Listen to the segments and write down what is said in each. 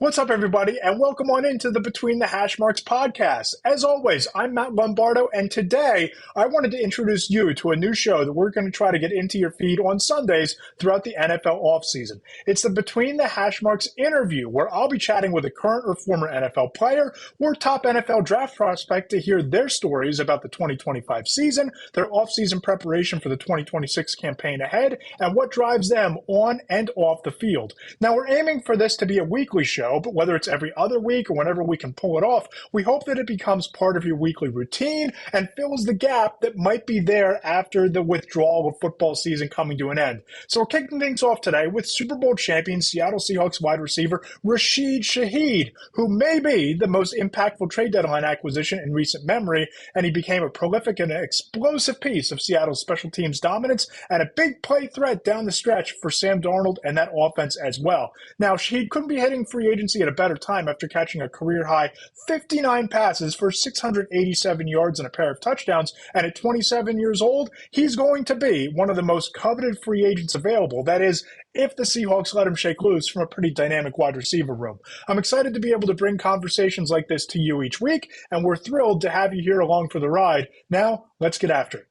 What's up, everybody, and welcome on into the Between the Hashmarks podcast. As always, I'm Matt Lombardo, and today I wanted to introduce you to a new show that we're going to try to get into your feed on Sundays throughout the NFL offseason. It's the Between the Hashmarks interview, where I'll be chatting with a current or former NFL player or top NFL draft prospect to hear their stories about the 2025 season, their offseason preparation for the 2026 campaign ahead, and what drives them on and off the field. Now, we're aiming for this to be a weekly show, but whether it's every other week or whenever we can pull it off, we hope that it becomes part of your weekly routine and fills the gap that might be there after the withdrawal of football season coming to an end. So we're kicking things off today with Super Bowl champion Seattle Seahawks wide receiver Rashid Shaheed, who may be the most impactful trade deadline acquisition in recent memory, and he became a prolific and explosive piece of Seattle's special teams dominance and a big play threat down the stretch for Sam Darnold and that offense as well. Now, Shaheed couldn't be hitting free agency at a better time after catching a career-high 59 passes for 687 yards and a pair of touchdowns, and at 27 years old, he's going to be one of the most coveted free agents available. That is, if the Seahawks let him shake loose from a pretty dynamic wide receiver room. I'm excited to be able to bring conversations like this to you each week, and we're thrilled to have you here along for the ride. Now, let's get after it.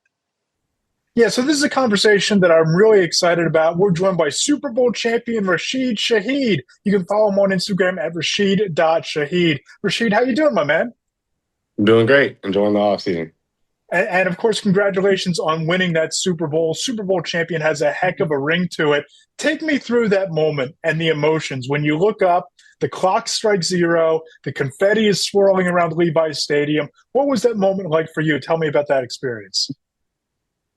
Yeah, so this is a conversation that I'm really excited about. We're joined by Super Bowl champion Rashid Shaheed. You can follow him on Instagram at Rashid.Shaheed. Rashid, how you doing, my man? I'm doing great. Enjoying the offseason. And of course, congratulations on winning that Super Bowl. Super Bowl champion has a heck of a ring to it. Take me through that moment and the emotions. When you look up, the clock strikes zero, the confetti is swirling around Levi's Stadium. What was that moment like for you? Tell me about that experience.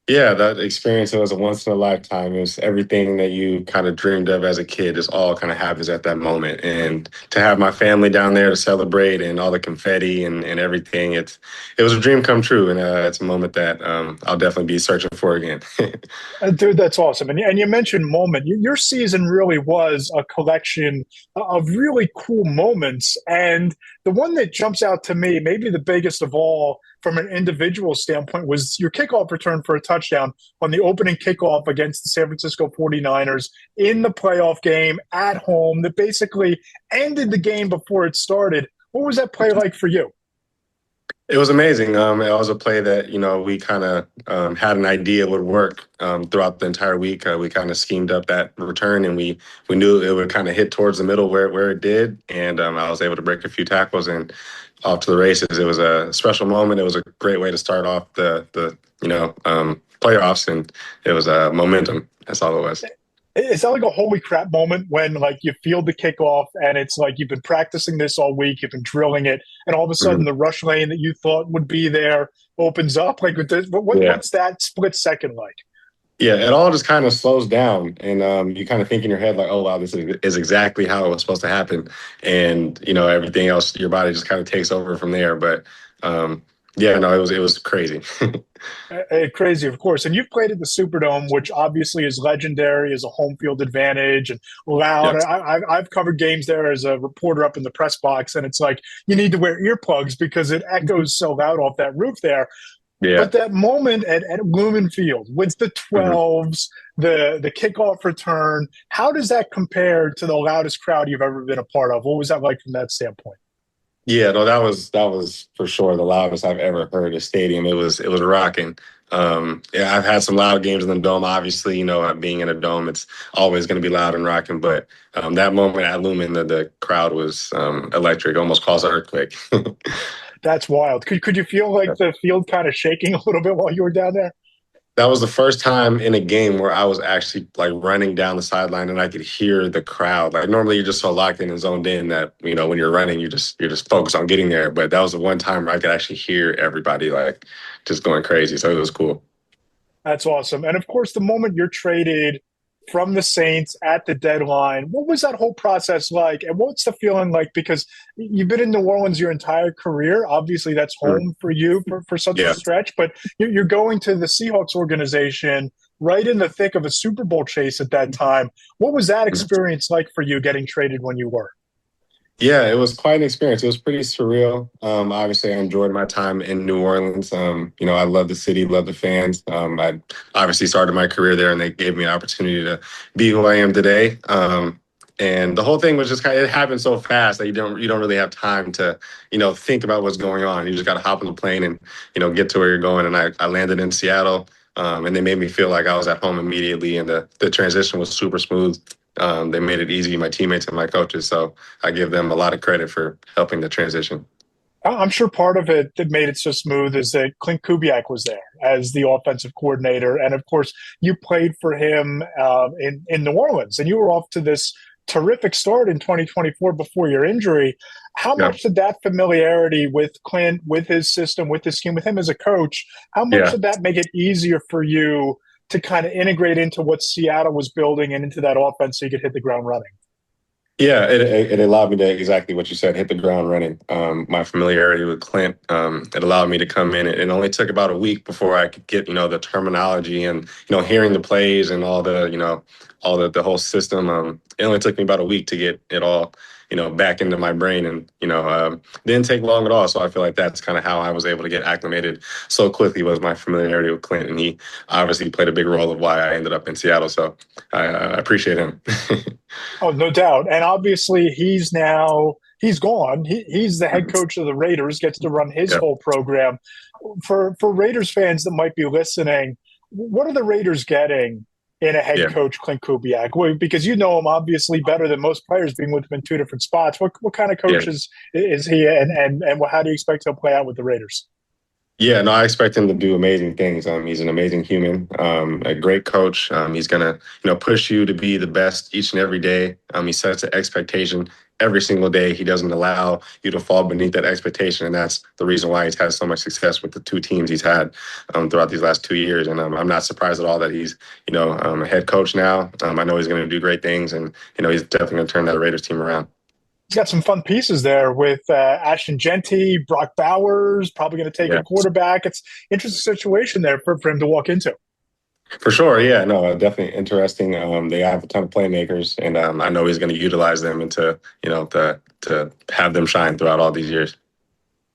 Yeah, that experience, it was a once in a lifetime. It was everything that you kind of dreamed of as a kid. Just all kind of happens at that moment. And to have my family down there to celebrate and all the confetti and everything, it was a dream come true. And it's a moment that I'll definitely be searching for again. Dude, that's awesome. And you mentioned moment. Your season really was a collection of really cool moments. And the one that jumps out to me, maybe the biggest of all from an individual standpoint, was your kickoff return for a touchdown on the opening kickoff against the San Francisco 49ers in the playoff game at home that basically ended the game before it started. What was that play like for you? It was amazing. It was a play that, we kind of had an idea would work throughout the entire week. We kind of schemed up that return, and we knew it would kind of hit towards the middle where it did. And I was able to break a few tackles and off to the races. It was a special moment. It was a great way to start off the playoffs, and it was momentum. That's all it was. Is that like a holy crap moment when like you field the kickoff and it's like you've been practicing this all week, you've been drilling it, and all of a sudden the rush lane that you thought would be there opens up? Like, what's that split second like? Yeah, it all just kind of slows down, and you kind of think in your head like, "Oh wow, this is exactly how it was supposed to happen," and everything else, your body just kind of takes over from there. But yeah, no, it was crazy. Crazy, of course. And you've played at the Superdome, which obviously is legendary as a home field advantage and loud. Yes. I've covered games there as a reporter up in the press box, and it's like you need to wear earplugs because it echoes so loud off that roof there. Yeah. But that moment at Lumen Field with the 12s, the kickoff return, how does that compare to the loudest crowd you've ever been a part of? What was that like from that standpoint? Yeah, no, that was for sure the loudest I've ever heard a stadium. It was rocking. Yeah, I've had some loud games in the dome. Obviously, being in a dome, it's always going to be loud and rocking. But that moment at Lumen, the crowd was electric, almost caused an earthquake. That's wild. Could you feel like the field kind of shaking a little bit while you were down there? That was the first time in a game where I was actually like running down the sideline and I could hear the crowd. Like normally you're just so locked in and zoned in that, when you're running, you're just focused on getting there. But that was the one time where I could actually hear everybody like just going crazy. So it was cool. That's awesome. And of course, the moment you're traded from the Saints at the deadline, what was that whole process like? And what's the feeling like? Because you've been in New Orleans your entire career. Obviously, that's home for you for such a stretch. But you're going to the Seahawks organization right in the thick of a Super Bowl chase at that time. What was that experience like for you getting traded when you were? Yeah, it was quite an experience. It was pretty surreal. Obviously, I enjoyed my time in New Orleans. I love the city, love the fans. I obviously started my career there, and they gave me an opportunity to be who I am today. And the whole thing was just it happened so fast that you don't really have time to, think about what's going on. You just got to hop on the plane and, get to where you're going. And I landed in Seattle, and they made me feel like I was at home immediately. And the transition was super smooth. They made it easy, my teammates and my coaches. So I give them a lot of credit for helping the transition. I'm sure part of it that made it so smooth is that Clint Kubiak was there as the offensive coordinator, and of course, you played for him in New Orleans, and you were off to this terrific start in 2024 before your injury. How Yeah. much did that familiarity with Clint, with his system, with his scheme, with him as a coach, how much Yeah. did that make it easier for you to kind of integrate into what Seattle was building and into that offense so you could hit the ground running? Yeah, it allowed me to exactly what you said, hit the ground running. My familiarity with Clint, it allowed me to come in. It only took about a week before I could get, the terminology and, hearing the plays and all the whole system. It only took me about a week to get it all, back into my brain, and, didn't take long at all. So I feel like that's kind of how I was able to get acclimated so quickly, was my familiarity with Clint. And he obviously played a big role of why I ended up in Seattle. So I appreciate him. Oh, no doubt. And obviously, he's gone. He's the head coach of the Raiders, gets to run his Yeah. whole program. For Raiders fans that might be listening, what are the Raiders getting in a head Yeah. coach, Clint Kubiak? Well, because you know him obviously better than most players, being with him in two different spots. What kind of Yeah. coach is he, and how do you expect he'll play out with the Raiders? Yeah, no, I expect him to do amazing things. He's an amazing human, a great coach. He's gonna, push you to be the best each and every day. He sets an expectation every single day. He doesn't allow you to fall beneath that expectation, and that's the reason why he's had so much success with the two teams he's had throughout these last 2 years. And I'm not surprised at all that he's, a head coach now. I know he's going to do great things, and he's definitely going to turn that Raiders team around. He's got some fun pieces there with Ashton Genty, Brock Bowers, probably going to take a Yeah. quarterback. It's an interesting situation there for him to walk into. For sure, yeah, no, definitely interesting. They have a ton of playmakers, and I know he's going to utilize them into, to have them shine throughout all these years.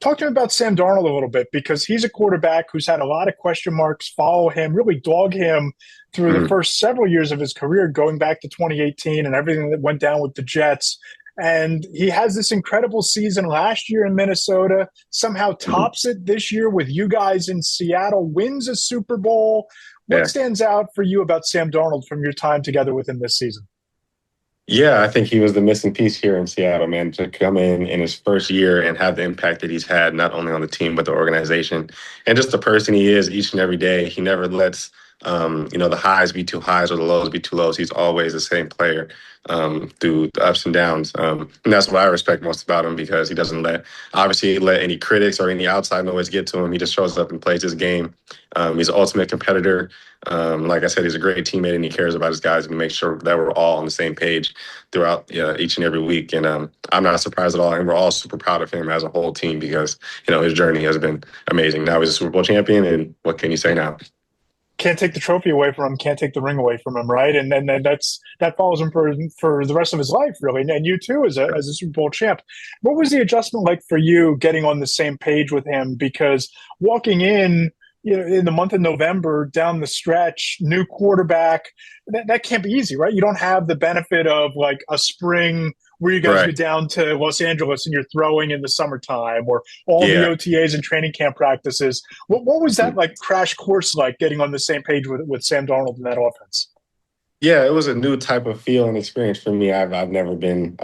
Talk to me about Sam Darnold a little bit, because he's a quarterback who's had a lot of question marks follow him, really dog him through the Mhm. first several years of his career, going back to 2018 and everything that went down with the Jets. And he has this incredible season last year in Minnesota, somehow Mhm. tops it this year with you guys in Seattle, wins a Super Bowl. What Yeah. stands out for you about Sam Darnold from your time together with him this season? Yeah, I think he was the missing piece here in Seattle, man, to come in his first year and have the impact that he's had, not only on the team, but the organization, and just the person he is each and every day. He never lets, the highs be too highs or the lows be too lows. He's always the same player through the ups and downs. And that's what I respect most about him, because he doesn't obviously let any critics or any outside noise get to him. He just shows up and plays his game. He's an ultimate competitor. Like I said, he's a great teammate, and he cares about his guys, and he makes sure that we're all on the same page throughout each and every week. And I'm not surprised at all. And we're all super proud of him as a whole team, because, his journey has been amazing. Now he's a Super Bowl champion, and what can you say now? Can't take the trophy away from him, can't take the ring away from him, right? And then that follows him for the rest of his life, really. And you too, as a Super Bowl champ. What was the adjustment like for you getting on the same page with him? Because walking in, in the month of November down the stretch, new quarterback, that can't be easy, right? You don't have the benefit of like a spring where you guys go Right. down to Los Angeles and you're throwing in the summertime, or all the Yeah. OTAs and training camp practices. What was that like crash course like, getting on the same page with Sam Darnold in that offense? Yeah, it was a new type of feel and experience for me. I've never been,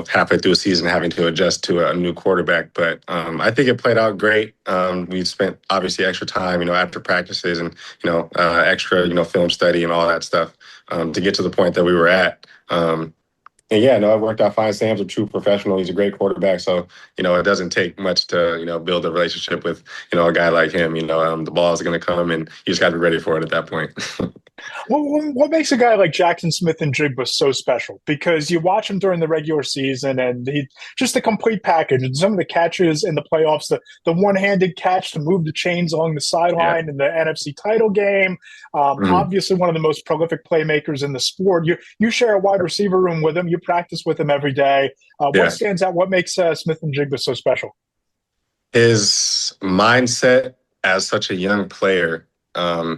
halfway through a season having to adjust to a new quarterback, but I think it played out great. We spent obviously extra time, after practices, and extra, film study and all that stuff to get to the point that we were at. And yeah, no, it worked out fine. Sam's a true professional. He's a great quarterback. So, it doesn't take much to, build a relationship with, a guy like him. The ball is going to come, and you just got to be ready for it at that point. What makes a guy like Jackson Smith and Jigba so special? Because you watch him during the regular season, and he just the complete package, and some of the catches in the playoffs, the one-handed catch to move the chains along the Yeah. sideline in the NFC title game. Mhm. Obviously, one of the most prolific playmakers in the sport. You share a wide receiver room with him. You practice with him every day. What Yeah. stands out? What makes Smith and Jigba so special? His mindset as such a young player,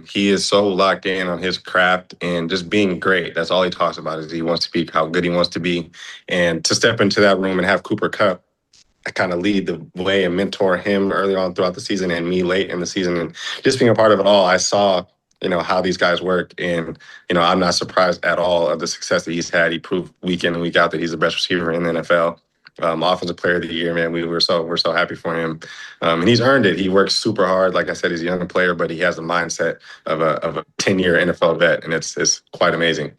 He is so locked in on his craft and just being great. That's all he talks about is he wants to be how good he wants to be. And to step into that room and have Cooper Kupp kind of lead the way and mentor him early on throughout the season and me late in the season and just being a part of it all, I saw, how these guys work. And, I'm not surprised at all of the success that he's had. He proved week in and week out that he's the best receiver in the NFL. Offensive player of the year, man. We're so happy for him. And he's earned it. He works super hard. Like I said, he's a young player, but he has the mindset of a 10-year NFL vet, and it's quite amazing.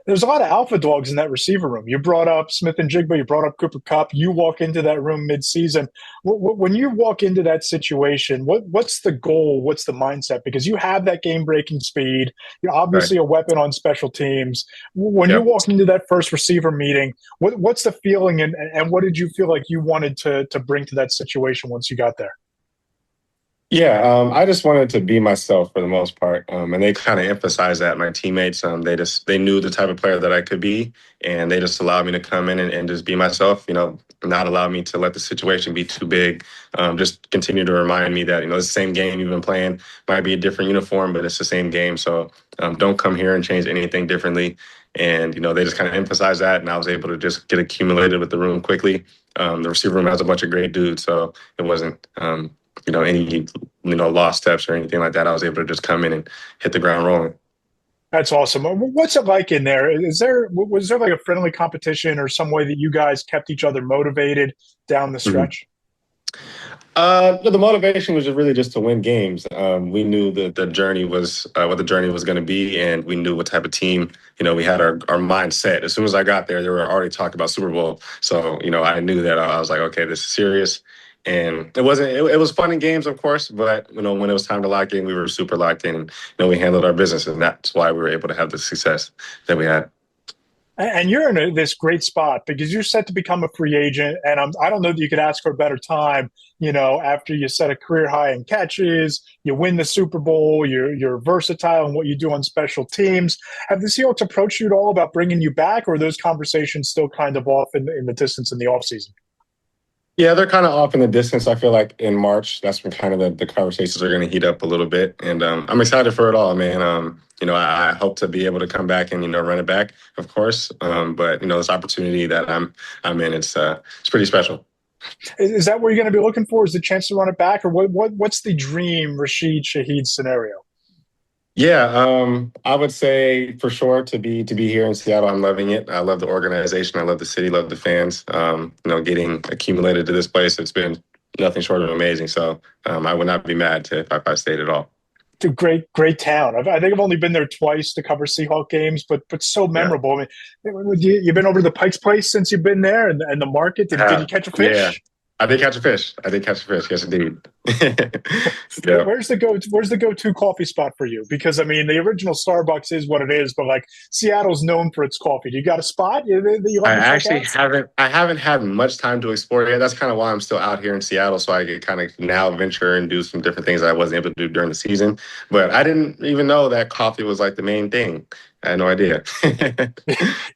There's a lot of alpha dogs in that receiver room. You brought up Smith and Jigba. You brought up Cooper Kupp. You walk into that room midseason. When you walk into that situation, what's the goal? What's the mindset? Because you have that game-breaking speed. You're obviously a weapon on special teams. When you Yep. walk into that first receiver meeting, what's the feeling, and what did you feel like you wanted to bring to that situation once you got there? Yeah, I just wanted to be myself for the most part, and they kind of emphasized that. My teammates, they knew the type of player that I could be, and they just allowed me to come in and just be myself. Not allow me to let the situation be too big. Just continue to remind me that it's the same game you've been playing. Might be a different uniform, but it's the same game. So don't come here and change anything differently. And they just kind of emphasized that, and I was able to just get accumulated with the room quickly. The receiver room has a bunch of great dudes, so it wasn't. Any lost steps or anything like that. I was able to just come in and hit the ground rolling. That's awesome. What's it like in there? Was there like a friendly competition or some way that you guys kept each other motivated down the Mhm. stretch? The motivation was really just to win games. We knew that the journey was what the journey was going to be, and we knew what type of team. We had our mindset. As soon as I got there, they were already talking about Super Bowl. So I knew that I was like, okay, this is serious. And it wasn't. It was fun in games, of course, but when it was time to lock in, we were super locked in, and we handled our business, and that's why we were able to have the success that we had. And you're in this great spot because you're set to become a free agent. And I don't know that you could ask for a better time, after you set a career high in catches, you win the Super Bowl, you're versatile in what you do on special teams. Have the Seahawks approached you at all about bringing you back, or are those conversations still kind of off in the distance in the offseason? Yeah, they're kind of off in the distance. I feel like in March, that's when kind of the conversations are going to heat up a little bit. And I'm excited for it all, man. I hope to be able to come back and, run it back, of course. But, this opportunity that I'm in, it's pretty special. Is that what you're going to be looking for? Is the chance to run it back, or what's the dream Rashid Shaheed scenario? Yeah, I would say for sure to be here in Seattle. I'm loving it. I love the organization. I love the city. Love the fans. Getting accumulated to this place, it's been nothing short of amazing. So I would not be mad if I stayed at all. It's a great town. I think I've only been there twice to cover Seahawk games, but so Yeah, memorable. I mean, you've been over to the Pike's Place since you've been there, and the market. Did you catch a yeah. fish? I did catch a fish. I did catch a fish. Yes, indeed. Yeah. Where's the go-to coffee spot for you? Because I mean, the original Starbucks is what it is, but like Seattle's known for its coffee. Do you got a spot that you I like to check actually out? haven't. I haven't had much time to explore yet. That's kind of why I'm still out here in Seattle, so I can kind of now venture and do some different things that I wasn't able to do during the season. But I didn't even know that coffee was like the main thing. I had no idea. Yeah,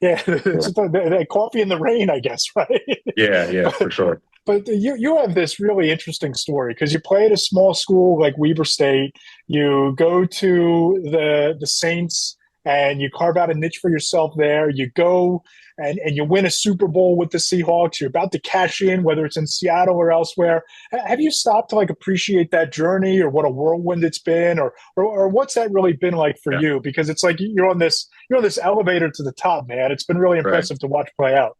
it's Yeah, just the coffee in the rain, I guess, right? yeah, for but sure. but you have this really interesting story because you play at a small school like Weber State. You go to the Saints and you carve out a niche for yourself there. You go and you win a Super Bowl with the Seahawks. You're about to cash in, whether it's in Seattle or elsewhere. Have you stopped to like appreciate that journey or what a whirlwind it's been, or what's that really been like for Yeah, you? Because it's like you're on this elevator to the top, man. It's been really right. impressive to watch play out.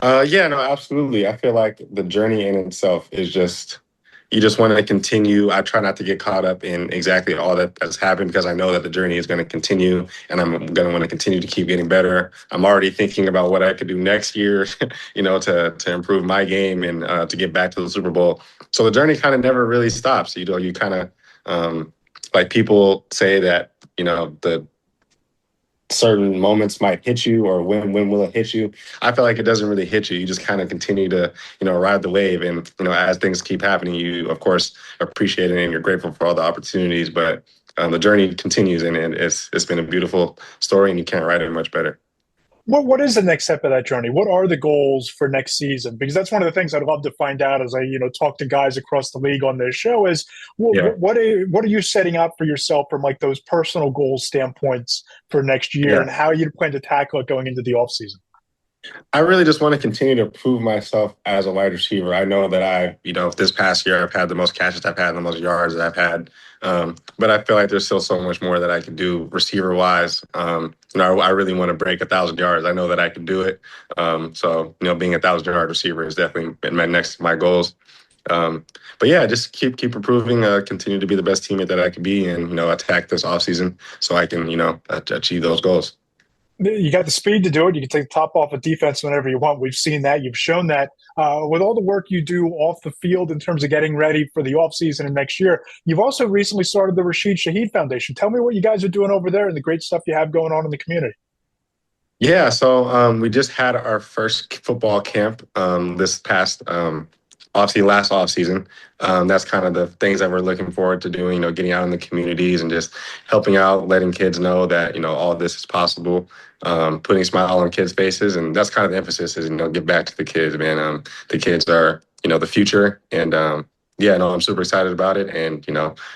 Yeah, no, absolutely. I feel like the journey in itself is just you just want to continue. I try not to get caught up in exactly all that's happened because I know that the journey is going to continue and I'm going to want to continue to keep getting better. I'm already thinking about what I could do next year, to improve my game and to get back to the Super Bowl. So the journey kind of never really stops. You kind of like people say that, the certain moments might hit you or when will it hit you. I feel like it doesn't really hit you. You just kind of continue to ride the wave, and as things keep happening, you of course appreciate it and you're grateful for all the opportunities, but the journey continues, and it's been a beautiful story and you can't write it much better. What is the next step of that journey? What are the goals for next season? Because that's one of the things I'd love to find out as I talk to guys across the league on this show is Yeah. what are you setting up for yourself from like those personal goals standpoints for next year, Yeah. and how you plan to tackle it going into the offseason? I really just want to continue to prove myself as a wide receiver. I know that this past year I've had the most catches I've had, the most yards that I've had. But I feel like there's still so much more that I can do receiver wise. I really want to break 1,000 yards. I know that I can do it. So being 1,000 yard receiver is definitely been my goals. But yeah, just keep improving, continue to be the best teammate that I can be, and attack this offseason so I can achieve those goals. You got the speed to do it. You can take the top off of defense whenever you want. We've seen that. You've shown that with all the work you do off the field in terms of getting ready for the offseason and next year. You've also recently started the Rashid Shaheed Foundation. Tell me what you guys are doing over there and the great stuff you have going on in the community. Yeah, so we just had our first football camp this past last off season. That's kind of the things that we're looking forward to doing. Getting out in the communities and just helping out, letting kids know that all this is possible. Putting a smile on kids' faces, and that's kind of the emphasis is give back to the kids, man. The kids are the future, and yeah, no, I'm super excited about it, and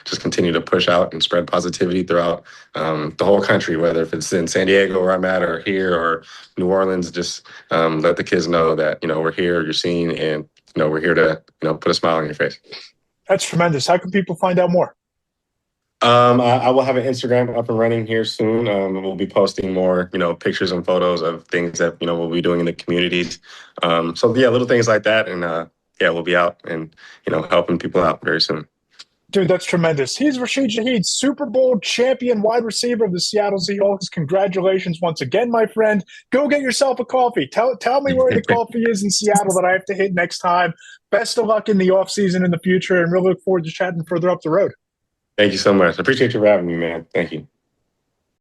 just continue to push out and spread positivity throughout the whole country, whether if it's in San Diego where I'm at, or here, or New Orleans. Just let the kids know that we're here, you're seen, and we're here to put a smile on your face. That's tremendous. How can people find out more? I will have an Instagram up and running here soon. We'll be posting more, pictures and photos of things that we'll be doing in the communities. So yeah, little things like that, and yeah, we'll be out and helping people out very soon. Dude, that's tremendous. He's Rashid Shaheed, Super Bowl champion wide receiver of the Seattle Seahawks. Congratulations once again, my friend. Go get yourself a coffee. Tell me where the coffee is in Seattle that I have to hit next time. Best of luck in the offseason in the future, and really look forward to chatting further up the road. Thank you so much. I appreciate you for having me, man. Thank you.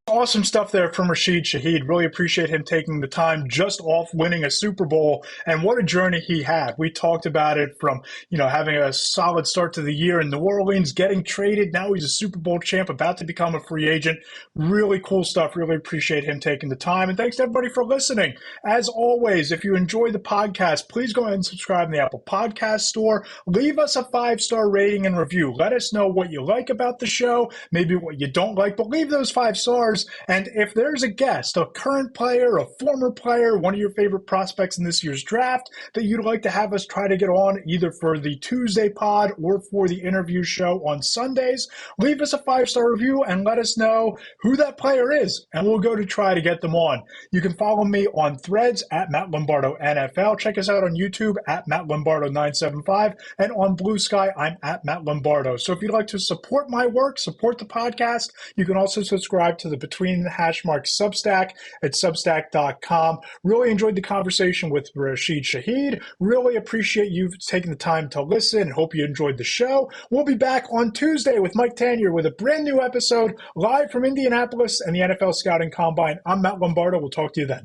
Awesome stuff there from Rashid Shaheed. Really appreciate him taking the time just off winning a Super Bowl, and what a journey he had. We talked about it from, having a solid start to the year in New Orleans, getting traded. Now he's a Super Bowl champ, about to become a free agent. Really cool stuff. Really appreciate him taking the time. And thanks to everybody for listening. As always, if you enjoy the podcast, please go ahead and subscribe in the Apple Podcast Store. Leave us a 5-star rating and review. Let us know what you like about the show, maybe what you don't like, but leave those 5 stars. And if there's a guest, a current player, a former player, one of your favorite prospects in this year's draft that you'd like to have us try to get on either for the Tuesday pod or for the interview show on Sundays, leave us a 5-star review and let us know who that player is, and we'll go to try to get them on. You can follow me on Threads at Matt Lombardo NFL. Check us out on YouTube at Matt Lombardo 975, and on Blue Sky, I'm at Matt Lombardo. So if you'd like to support my work, support the podcast, you can also subscribe to the Between the Hashmarks Substack at substack.com. Really enjoyed the conversation with Rashid Shaheed. Really appreciate you taking the time to listen, and hope you enjoyed the show. We'll be back on Tuesday with Mike Tanier with a brand new episode live from Indianapolis and the NFL Scouting Combine. I'm Matt Lombardo. We'll talk to you then.